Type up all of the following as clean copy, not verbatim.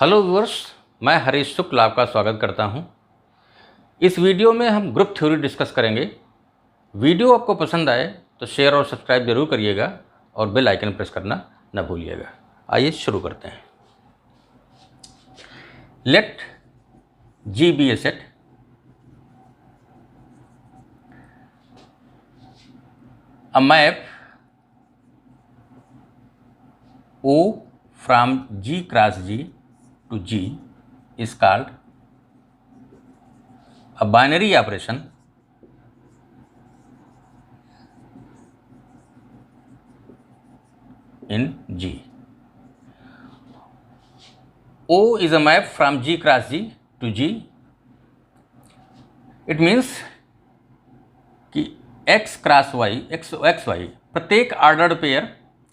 Hello viewers, मैं हरीश शुक्ल आपका स्वागत करता हूं। इस वीडियो में हम ग्रुप थ्योरी डिस्कस करेंगे। वीडियो आपको पसंद आए तो शेयर और सब्सक्राइब जरूर करिएगा और बेल आइकन प्रेस करना न भूलिएगा। आइए शुरू करते हैं। Let G be a set a map O from G cross G to G is called a binary operation in G. O is a map from G cross G to G. It means कि x cross y x y प्रत्येक ordered pair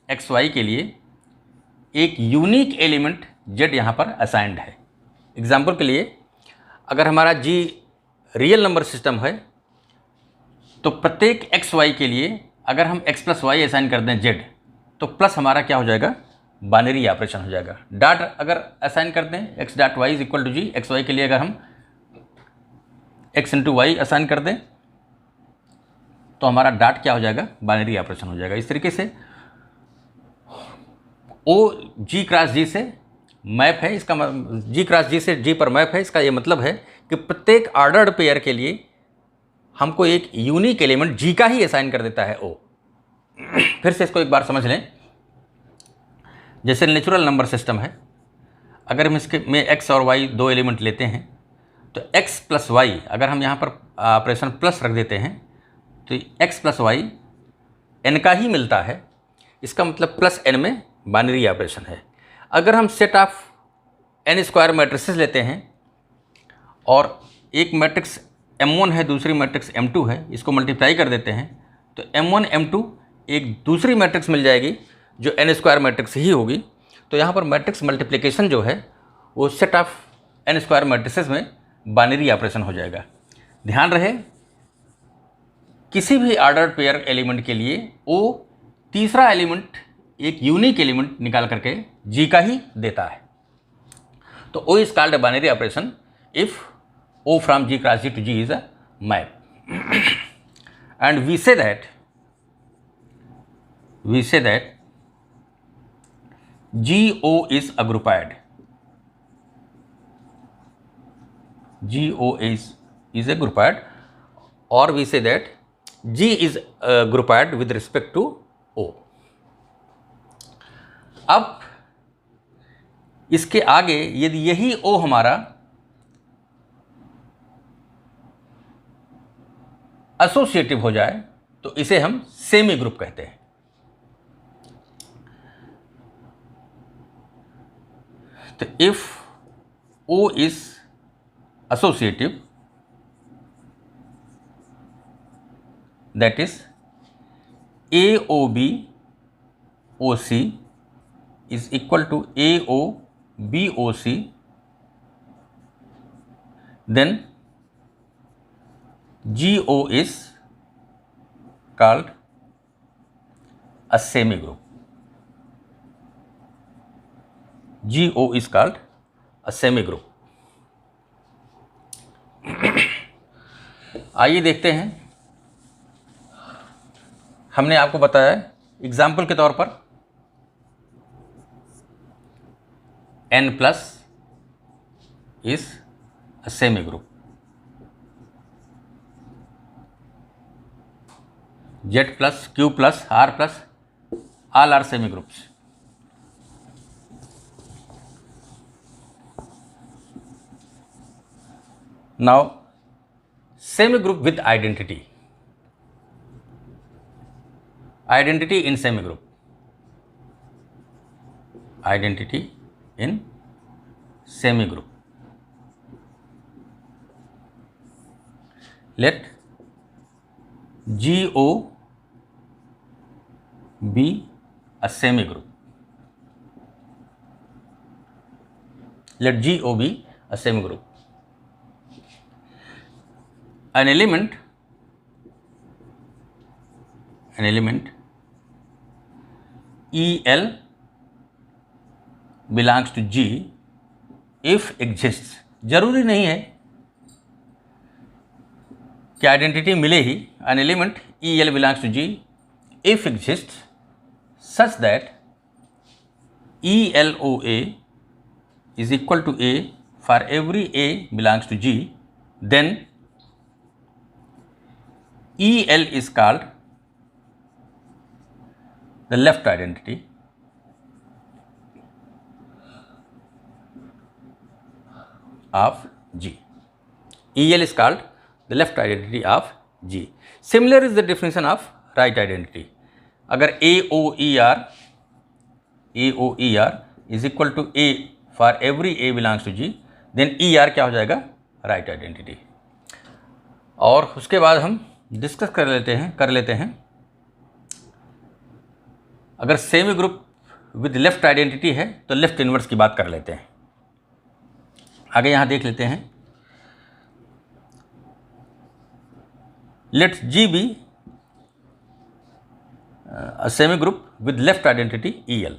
x y के लिए एक unique element z यहाँ पर assigned है। Example के लिए अगर हमारा g रियल नंबर सिस्टम है तो प्रत्येक एक्स वाई के लिए अगर हम x प्लस वाई असाइन कर दें z तो प्लस हमारा क्या हो जाएगा, बाइनरी ऑपरेशन हो जाएगा। डॉट अगर असाइन कर दें x dot y is equal to G, x y के लिए अगर हम x इंटू वाई असाइन कर दें तो हमारा डॉट क्या हो जाएगा, बाइनरी ऑपरेशन हो जाएगा। इस तरीके से ओ जी क्रॉस जी से मैप है, इसका जी क्रॉस जी से जी पर मैप है। इसका ये मतलब है कि प्रत्येक ऑर्डर्ड पेयर के लिए हमको एक यूनिक एलिमेंट जी का ही असाइन कर देता है ओ। फिर से इसको एक बार समझ लें। जैसे नेचुरल नंबर सिस्टम है, अगर हम इसके में एक्स और वाई दो एलिमेंट लेते हैं तो एक्स प्लस वाई अगर हम यहाँ पर ऑपरेशन प्लस रख देते हैं तो x प्लस वाई n का ही मिलता है। इसका मतलब प्लस n में बाइनरी ऑपरेशन है। अगर हम set of n square matrices लेते हैं और एक मैट्रिक्स m1 है, दूसरी मैट्रिक्स m2 है, इसको मल्टीप्लाई कर देते हैं तो m1 m2 एक दूसरी मैट्रिक्स मिल जाएगी जो n स्क्वायर मैट्रिक्स ही होगी। तो यहाँ पर मैट्रिक्स मल्टीप्लिकेशन जो है वो set of n square matrices में बाइनरी ऑपरेशन हो जाएगा। ध्यान रहे, किसी भी ऑर्डर्ड पेयर एलिमेंट के लिए ओ तीसरा एलिमेंट एक यूनिक एलिमेंट निकाल करके जी का ही देता है। तो O is called a binary operation if O from G cross G to G is a map. And we say that G O is a groupoid. G O is a groupoid, or we say that G is groupoid with respect to O. अब इसके आगे यदि यही O हमारा associative हो जाए तो इसे हम सेमी ग्रुप कहते हैं। तो if O is associative, that is AOB OC is equal to AOB OC, then GO is called a semi group. GO is called a semi group. आइए देखते हैं। हमने आपको बताया एग्जाम्पल के तौर पर n plus is a semi group, z plus q plus r plus all are semi groups. Now semi group with identity in semi group, identity in semi group. Let GO be a semi group. Let GO be a semi group. An element EL belongs to G if exist, जरूरी नहीं है कि identity मिले ही, an element E L belongs to G if exist such that E L O A is equal to A for every A belongs to G, then EL is called the left identity of G. EL is called the left identity of G. Similar is the definition of right identity. अगर AOER is equal to A for every A belongs to G, then ER क्या हो जाएगा? Right identity. और उसके बाद हम discuss कर लेते हैं अगर semi group with left identity है तो लेफ्ट इनवर्स की बात कर लेते हैं। आगे यहाँ देख लेते हैं, let G be a semi group with left identity EL.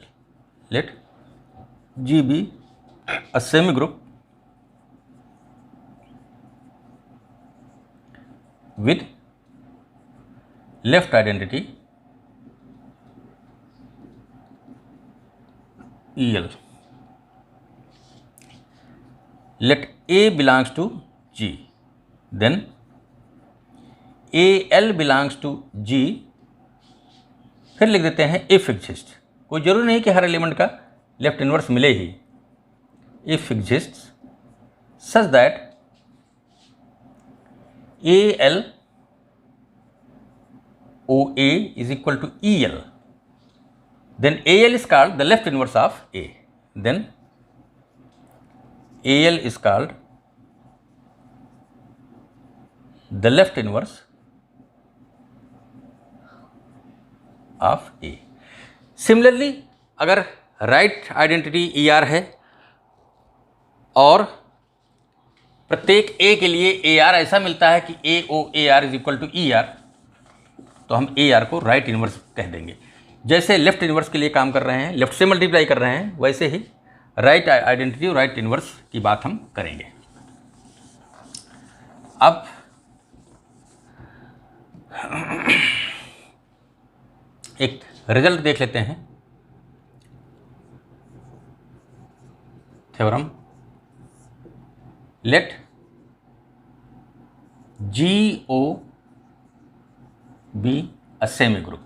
Let G be a semi group with left identity EL. Let A belongs to G, then AL belongs to G। फिर लिख देते हैं इफ एग्जिस्ट, कोई जरूरी नहीं कि हर element का लेफ्ट इनवर्स मिले ही। If exist such that AL OA is equal to EL, then AL is called the left inverse of A, then AL is called the left inverse of A। Similarly अगर right identity ER है और प्रत्येक A के लिए AR ऐसा मिलता है कि AOAR is equal to ER, तो हम AR को राइट इनवर्स कह देंगे। जैसे लेफ्ट इनवर्स के लिए काम कर रहे हैं, लेफ्ट से मल्टीप्लाई कर रहे हैं, वैसे ही राइट आइडेंटिटी और राइट इनवर्स की बात हम करेंगे। अब एक रिजल्ट देख लेते हैं। Theorem, let GO be a semi group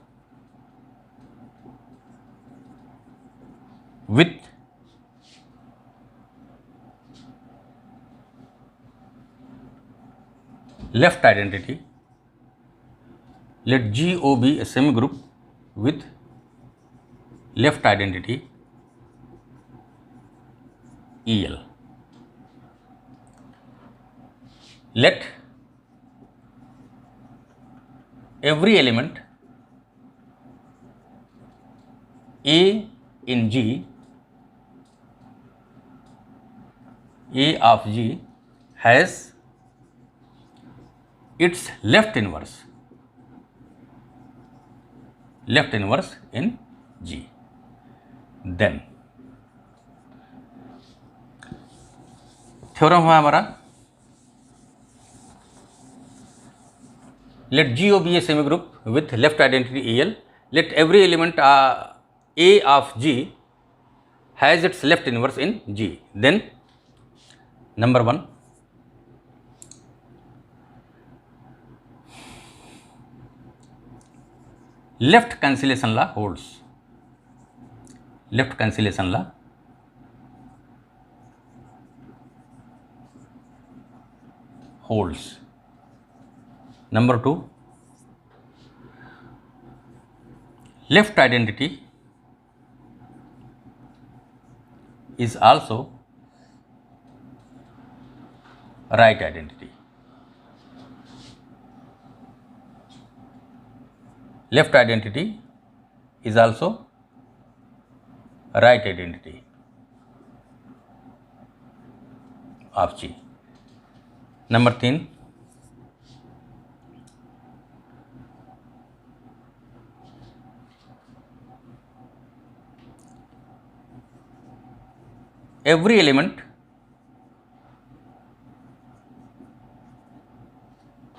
with left identity. Let GO be a semi group with left identity EL. Let every element A in G, A of G has its left inverse in G, then theorem हुआ हमारा, let GO be a semi group with left identity EL. Let every element A of G has its left inverse in G, then number 1, left cancellation law holds. Left cancellation law holds. Number 2, left identity is also right identity. Left identity is also right identity of G. Number 3, every element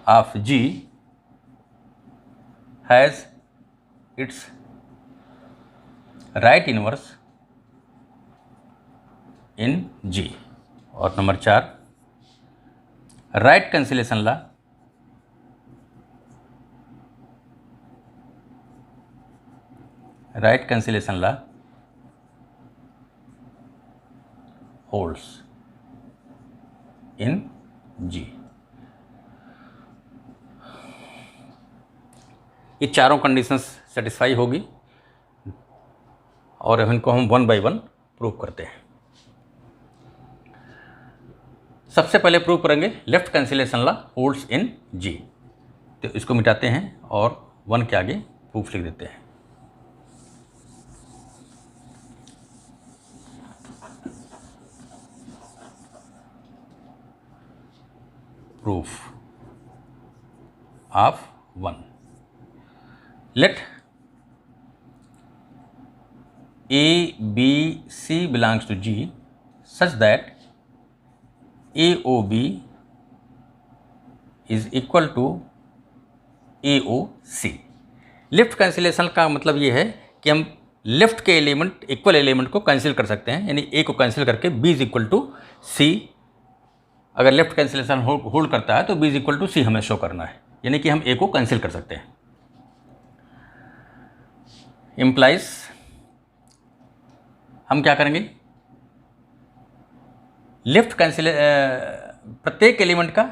of G has its right inverse in G. और number 4, right cancellation law holds in G. ये चारों conditions satisfy होगी और अब इनको हम 1 bye 1 prove करते हैं। सबसे पहले प्रूव करेंगे left cancellation law holds in जी। तो इसको मिटाते हैं और 1 के आगे प्रूफ लिख देते हैं। Proof of 1, let A B C belongs to G such that AOB is equal to AOC। Left cancellation का मतलब ये है कि हम लेफ्ट के एलिमेंट इक्वल एलिमेंट को कैंसिल कर सकते हैं, यानी A को कैंसिल करके B is equal to C। अगर लेफ्ट कैंसिलेशन होल्ड करता है तो B is equal to C हमें शो करना है, यानी कि हम A को कैंसिल कर सकते हैं। इम्प्लाइज हम क्या करेंगे, प्रत्येक एलिमेंट का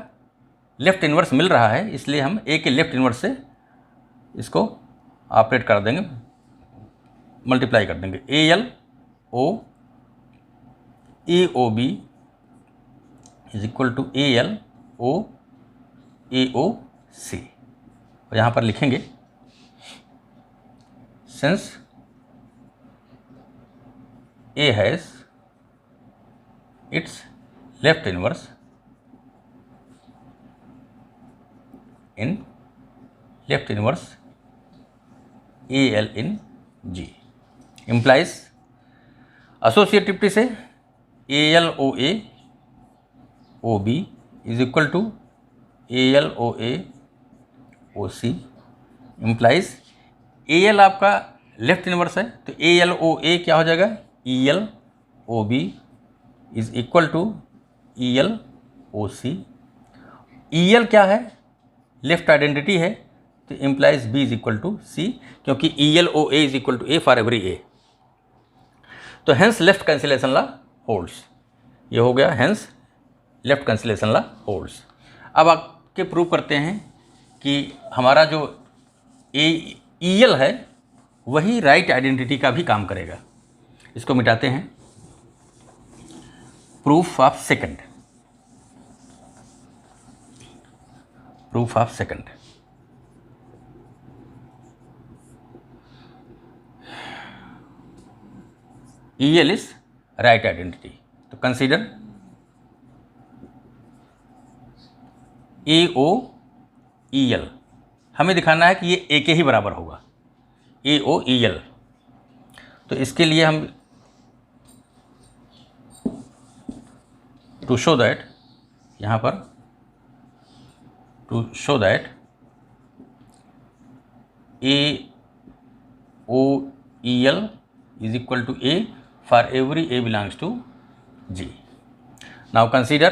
लेफ्ट इन्वर्स मिल रहा है, इसलिए हम ए के लेफ्ट इन्वर्स से इसको ऑपरेट कर देंगे, मल्टीप्लाई कर देंगे। ALO AOB is equal to ALO AOC। और यहाँ पर लिखेंगे since A has its left inverse in AL in G implies associativity से ALOA OB is equal to ALOA OC implies AL आपका लेफ्ट इनवर्स है तो ALOA क्या हो जाएगा, ELOB is equal to ELOC। EL क्या है, लेफ्ट आइडेंटिटी है तो implies B is equal to C, क्योंकि ELOA is equal to A for every A। तो hence left cancellation law holds, ये हो गया hence left cancellation law holds. अब आके प्रूव करते हैं कि हमारा जो EL है वही राइट आइडेंटिटी का भी काम करेगा। इसको मिटाते हैं। Proof of second, EL is right identity. तो कंसीडर AOEL, हमें दिखाना है कि ये A के ही बराबर होगा, AOEL। तो इसके लिए हम टू शो दैट यहाँ पर AOEL is equal to A for every A belongs to G. Now consider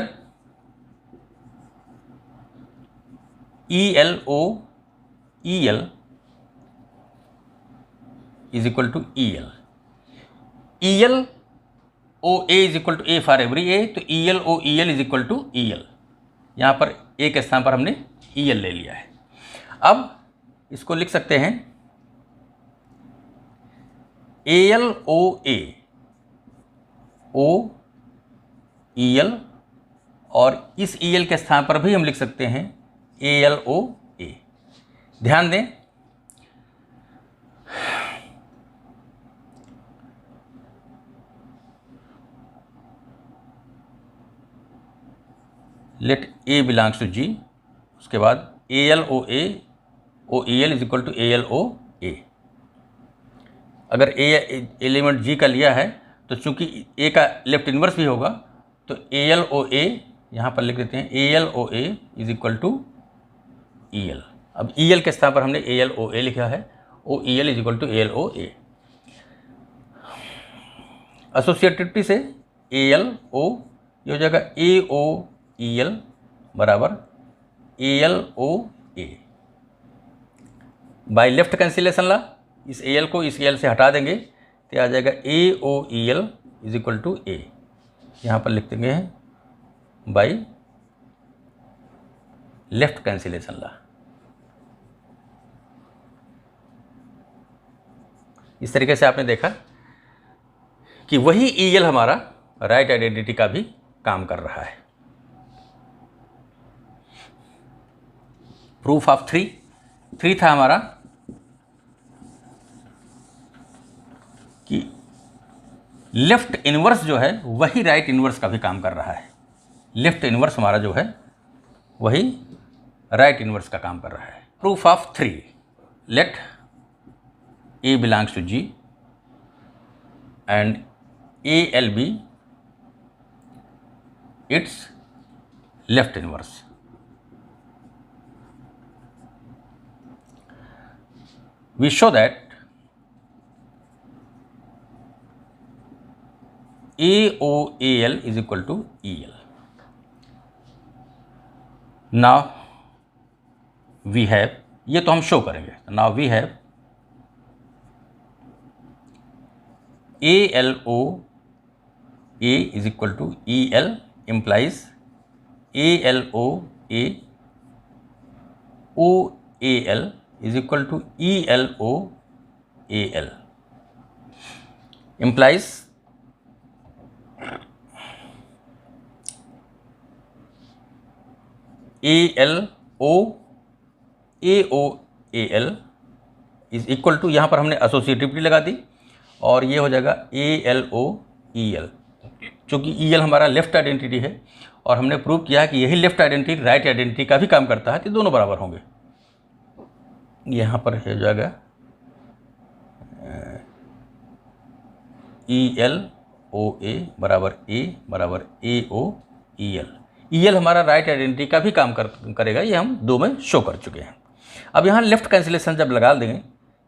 ELOEL is equal to EL. ELOA is equal to A for every A, तो ELOEL is equal to EL। यहाँ पर A के स्थान पर हमने EL ले लिया है। अब इसको लिख सकते हैं ALOA OEL, और इस EL के स्थान पर भी हम लिख सकते हैं ALOA। ध्यान दें let A belongs to G, उसके बाद ALOA OEL is equal to ALOA। अगर A एलिमेंट G का लिया है तो चूंकि A का लेफ्ट इन्वर्स भी होगा तो ALOA यहाँ पर लिख देते हैं ALOA is equal to E L. अब ई एल के स्थान पर हमने ए एल ओ ए लिखा है, O E L is equal to A L O A. Associativity से ए एल ओ ये हो जाएगा ए ओ ई एल बराबर A L O A. By left cancellation law इस ए एल को इस ए एल से हटा देंगे तो आ जाएगा A O E L is equal to A. यहाँ पर लिख देंगे बाय लेफ्ट कैंसिलेशन ला। इस तरीके से आपने देखा कि वही ई एल हमारा राइट आइडेंटिटी का भी काम कर रहा है। प्रूफ ऑफ थ्री था हमारा कि लेफ्ट इनवर्स जो है वही राइट इनवर्स का भी काम कर रहा है। लेफ्ट इनवर्स हमारा जो है वही राइट इनवर्स का काम कर रहा है। Proof of three, let A belongs to G and A L B it's left inverse. We show that AOAL is equal to EL. Now we have, ये तो हम शो करेंगे। Now we have ALOA is equal to EL implies ALOA OAL is equal to ELOAL implies ALOAOAL is equal to, यहाँ पर हमने associativity लगा दी और ये हो जाएगा ALOEL। चूँकि EL हमारा लेफ्ट आइडेंटिटी है और हमने प्रूव किया कि यही लेफ्ट आइडेंटिटी राइट आइडेंटिटी का भी काम करता है, तो दोनों बराबर होंगे। यहाँ पर हो जाएगा ELOA बराबर A बराबर AOEL। EL हमारा राइट आइडेंटिटी का भी काम करेगा, ये हम दो में शो कर चुके हैं। अब यहाँ लेफ्ट कैंसिलेशन जब लगा देंगे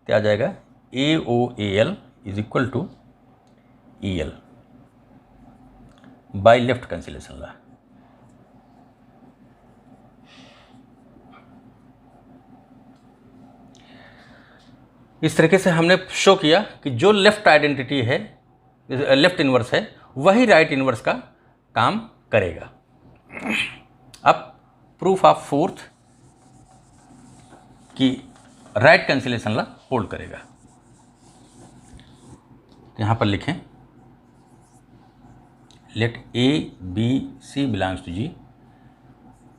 तो आ जाएगा AOAL is equal to EL by left cancellation law. इस तरीके से हमने शो किया कि जो लेफ्ट आइडेंटिटी है, लेफ्ट इनवर्स है, वही राइट इनवर्स का काम करेगा। अब प्रूफ ऑफ फोर्थ कि राइट कैंसिलेशन ला होल्ड करेगा। यहाँ पर लिखें let A B C belongs to G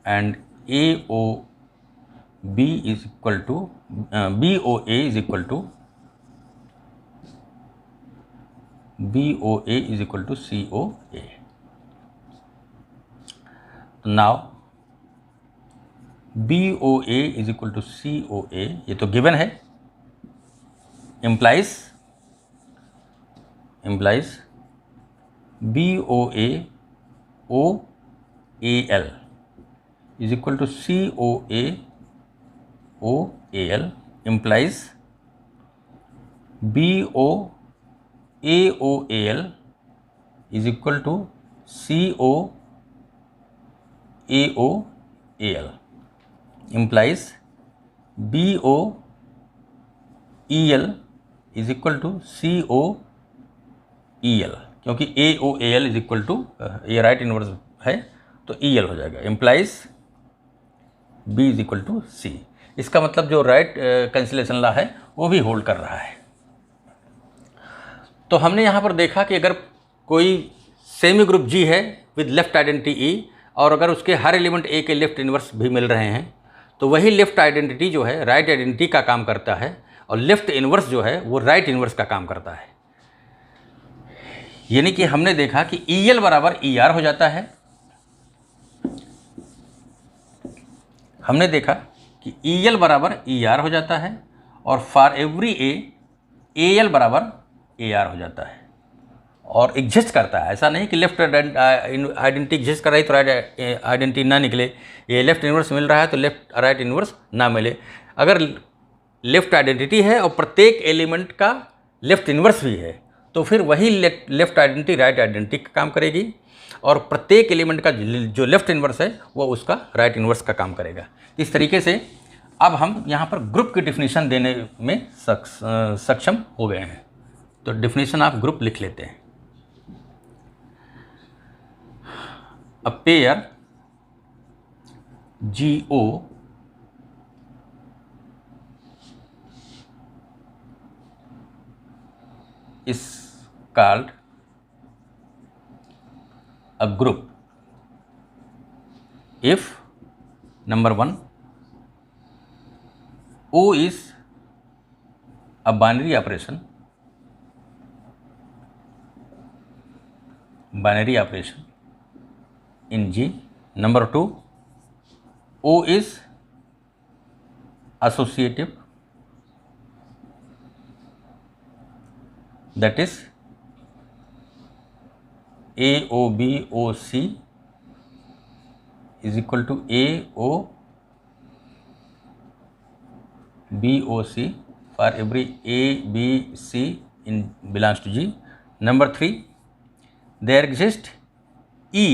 and AOB is equal to BOA is equal to COA। Now BOA is equal to COA, ये तो गिवन है, implies BOA OAL is equal to COA OAL implies BOAOAL is equal to COAOAL implies BOEL is equal to COEL, क्योंकि AOAL is equal to ये right inverse है तो EL हो जाएगा, implies B is equal to C। इसका मतलब जो right cancellation ला है वो भी होल्ड कर रहा है। तो हमने यहाँ पर देखा कि अगर कोई सेमी ग्रुप G है विद लेफ्ट आइडेंटिटी E और अगर उसके हर एलिमेंट A के लेफ्ट इनवर्स भी मिल रहे हैं तो वही लेफ्ट आइडेंटिटी जो है राइट आइडेंटिटी का काम करता है और लेफ्ट इनवर्स जो है वो राइट इनवर्स का काम करता है। यानी कि हमने देखा कि EL बराबर ER हो जाता है। हमने देखा कि EL बराबर ER हो जाता है और फॉर एवरी A AL बराबर AR हो जाता है। और एग्जिस्ट करता है। ऐसा नहीं कि लेफ्ट आइडेंटिटी एग्जिस्ट कर रही तो राइट आइडेंटिटी ना निकले, ये लेफ्ट इन्वर्स मिल रहा है तो लेफ्ट राइट इन्वर्स ना मिले। अगर लेफ्ट आइडेंटिटी है और प्रत्येक एलिमेंट का लेफ्ट इन्वर्स भी है तो फिर वही लेफ्ट आइडेंटिटी राइट आइडेंटिटी का काम करेगी, और प्रत्येक एलिमेंट का जो लेफ्ट इन्वर्स है वो उसका राइट इन्वर्स का काम करेगा। इस तरीके से अब हम यहाँ पर ग्रुप की डिफिनीशन देने में सक्षम हो गए हैं। तो डिफिनीशन ऑफ ग्रुप लिख लेते हैं। A pair GO is called a group if number 1 O is a binary operation, in G. Number 2, O is associative, that is AOBOC is equal to AOBOC for every A, B, C in belongs to G. Number 3, there exists E.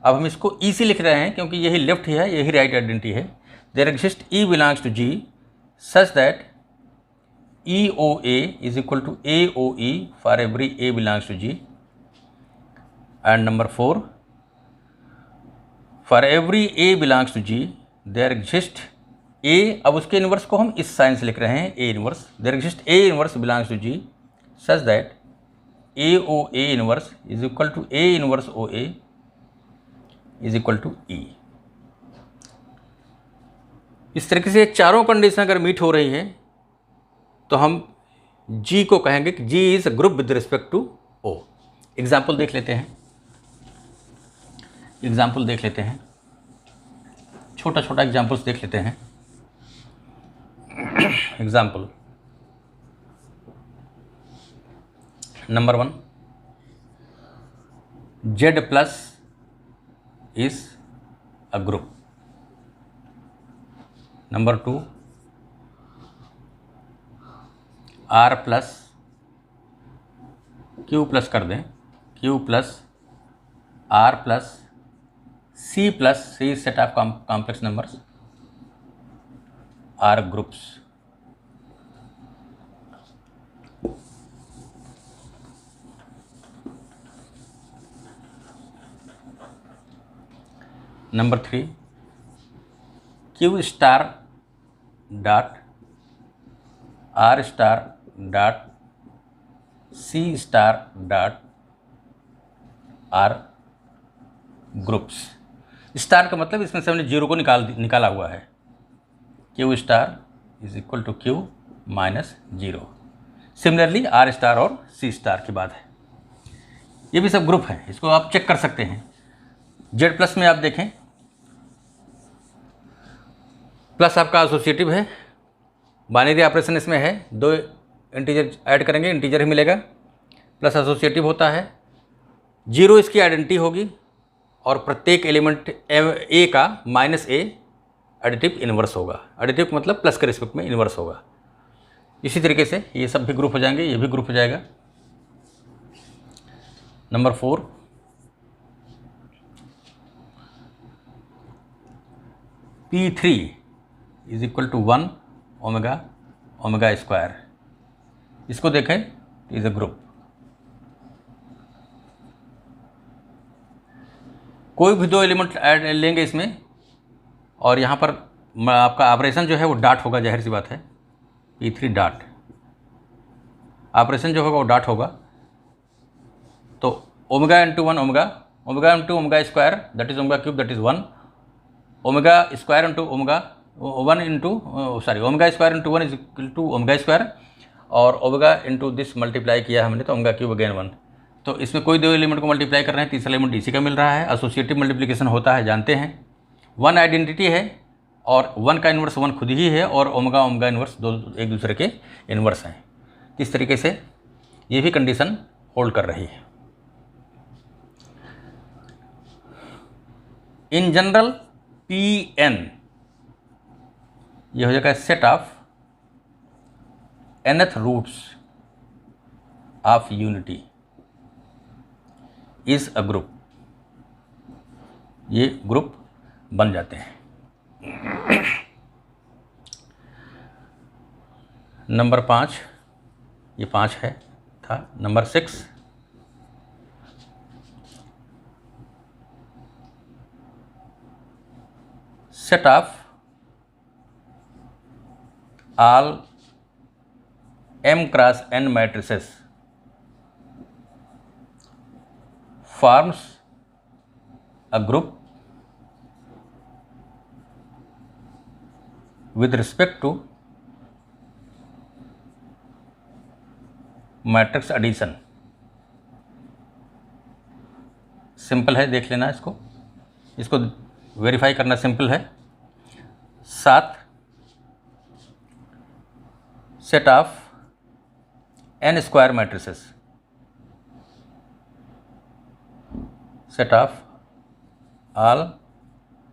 अब हम इसको E से लिख रहे हैं क्योंकि यही left है, यही राइट आइडेंटिटी है। There exist E belongs to G such that EOA is equal to AOE for every A belongs to G। And number 4, for every A belongs to G there exist A, अब उसके inverse को हम इस sign से लिख रहे हैं A inverse. There exist A inverse belongs to G such that AOA inverse is equal to A inverse OA is equal to E। इस तरीके से चारों कंडीशन अगर मीट हो रही है तो हम G को कहेंगे कि G is a group with respect to O। Example देख लेते हैं, छोटा छोटा एग्जाम्पल्स देख लेते हैं। एग्जाम्पल नंबर 1, Z प्लस is a group. Number 2, R plus Q plus कर दें, Q plus R plus C plus C set of complex numbers are groups. Number 3, Q star dot R star dot C star dot R groups. Star का मतलब इसमें से हमने zero को निकाला हुआ है। Q star is equal to Q minus zero. Similarly R star और C स्टार की बात है। ये भी सब ग्रुप है, इसको आप चेक कर सकते हैं। Z प्लस में आप देखें, प्लस आपका एसोसिएटिव है, बाइनरी ऑपरेशन इसमें है, 2 इंटीजर ऐड करेंगे इंटीजर ही मिलेगा, प्लस एसोसिएटिव होता है। 0 इसकी आइडेंटिटी होगी और प्रत्येक एलिमेंट A का माइनस A एडिटिव इन्वर्स होगा। एडिटिव मतलब प्लस के रिस्पेक्ट में इन्वर्स होगा। इसी तरीके से ये सब भी ग्रुप हो जाएंगे, ये भी ग्रुप हो जाएगा। Number 4, P3 is equal to 1 omega square. इसको देखें, इज अ ग्रुप। कोई भी 2 एलिमेंट ऐड लेंगे इसमें और यहाँ पर आपका ऑपरेशन जो है वो डॉट होगा, जाहिर सी बात है। P3 डॉट ऑपरेशन जो होगा वो डॉट होगा। तो omega into 1 omega into omega square that is omega cube that is 1, omega square into omega 1 into omega square into 1 is equal to omega square, और ओमेगा इंटू दिस मल्टीप्लाई किया हमने तो omega cube again 1। तो इसमें कोई 2 element को multiply कर रहे हैं, तीसरा एलिमेंट इसी का मिल रहा है। एसोसिएटिव मल्टीप्लिकेशन होता है, जानते हैं। 1 आइडेंटिटी है और 1 का इन्वर्स 1 खुद ही है, और ओमेगा इन्वर्स एक दूसरे के इन्वर्स हैं। इस तरीके से ये भी कंडीशन होल्ड कर रही है। इन जनरल Pn, ये हो जाएगा set of nth roots of unity is a group, ये ग्रुप बन जाते हैं। नंबर 5, ये 5 है था। Number 6, set of all m cross n matrices forms a group with respect to matrix addition. Simple है, देख लेना इसको, इसको वेरीफाई करना सिंपल है। 7, set of n square matrices, set of all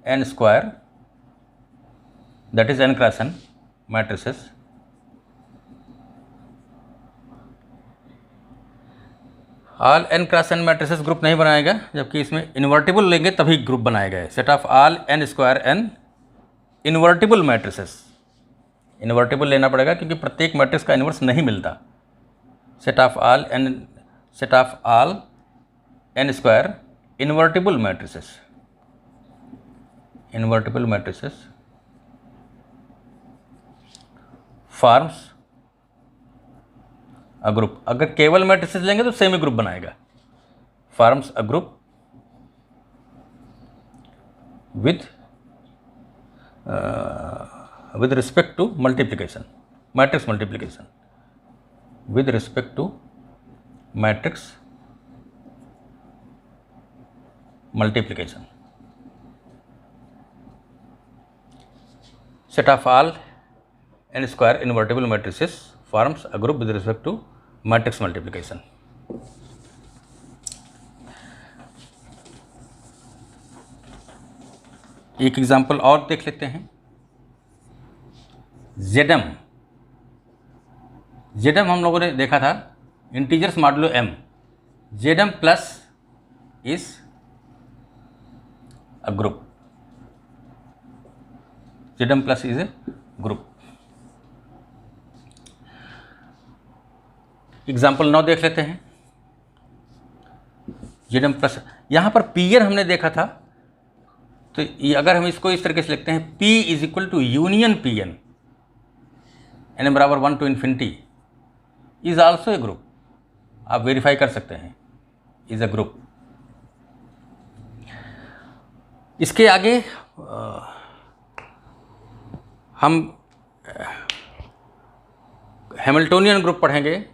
n square that is n cross n matrices all n cross n matrices group नहीं बनाएगा, जबकि इसमें इन्वर्टिबल लेंगे तभी ग्रुप बनाएगा। Set of all n square n invertible matrices, invertible लेना पड़ेगा क्योंकि प्रत्येक मैट्रिक्स का इन्वर्स नहीं मिलता। Set of all n square invertible matrices, invertible matrices forms a group. अगर केवल मैट्रिसेस लेंगे तो सेमी ग्रुप बनाएगा। Forms a group with respect to multiplication, matrix multiplication, with respect to matrix multiplication. Set of all n square invertible matrices forms a group with respect to matrix multiplication. एक example और देख लेते हैं। जेडम हम लोगों ने देखा था integers modulo m, जेडम plus is a group, जेडम plus is a group. Example 9 देख लेते हैं। जेडम प्लस, यहाँ पर Pn हमने देखा था, तो ये अगर हम इसको इस तरीके से लिखते हैं P is equal to union Pn, n बराबर 1 to infinity is also a group. आप वेरीफाई कर सकते हैं, इज अ ग्रुप। इसके आगे हम हैमिल्टोनियन ग्रुप पढ़ेंगे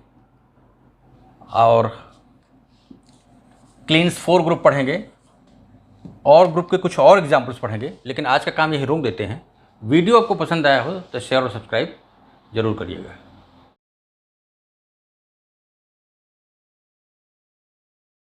और क्लीन्स 4 ग्रुप पढ़ेंगे और ग्रुप के कुछ और एग्जाम्पल्स पढ़ेंगे। लेकिन आज का काम यही रोक देते हैं। वीडियो आपको पसंद आया हो तो शेयर और सब्सक्राइब जरूर करिएगा।